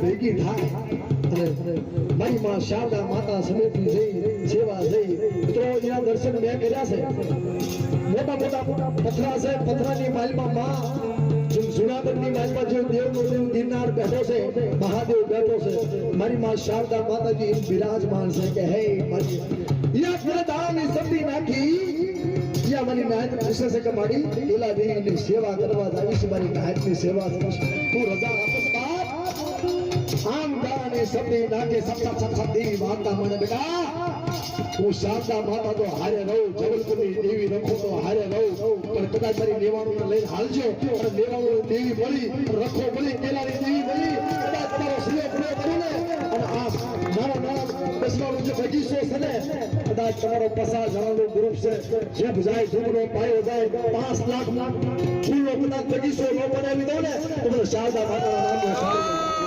ભેગી થાય અને મારી માં શારદા માતા સમેતની જઈ સેવા જઈ મિત્રો એના દર્શન મેં કર્યા છે મોટા મોટા પથરા છે પથરાની માલમાં માં જુનાગઢની માલમાં જે દેવનો દેવ ગિરનાર બેઠો છે મહાદેવ બેઠો છે મારી માં શારદા માતાજી બિરાજમાન છે કે હે મારી યા પૂરે દાળની સબ્જી નાખી યા મારી નાયત પૂછે છે કે મારી પેલા દેવીની સેવા કરવા જાવીશ મારી નાયતની સેવા કરીશ તું રજા આપસ બાપ આમ દાળની સબ્જી નાખે સપ્તા દેવી વાર્તા મને બેટા હું શારદા માતા તો હારે રહું જબલપુરની દેવી રખો તો હારે રહું પણ કદાચ મારી લેવાનું લઈને હાલજો અને લેવાનું દેવી મળી રખો મળી કેલાની દેવી મળી કદાચ તમારો સિલો પૂરો કરું ને અને આ નાના દસમાનો જે બગીચો છે ને કદાચ તમારો 50 જણાનું ગ્રુપ છે જે જાય ઝૂમનો પાયો જાય 5 લાખ ફૂલો કદાચ બગીચો ન બનાવી દો ને તો શારદા માતાના નામનો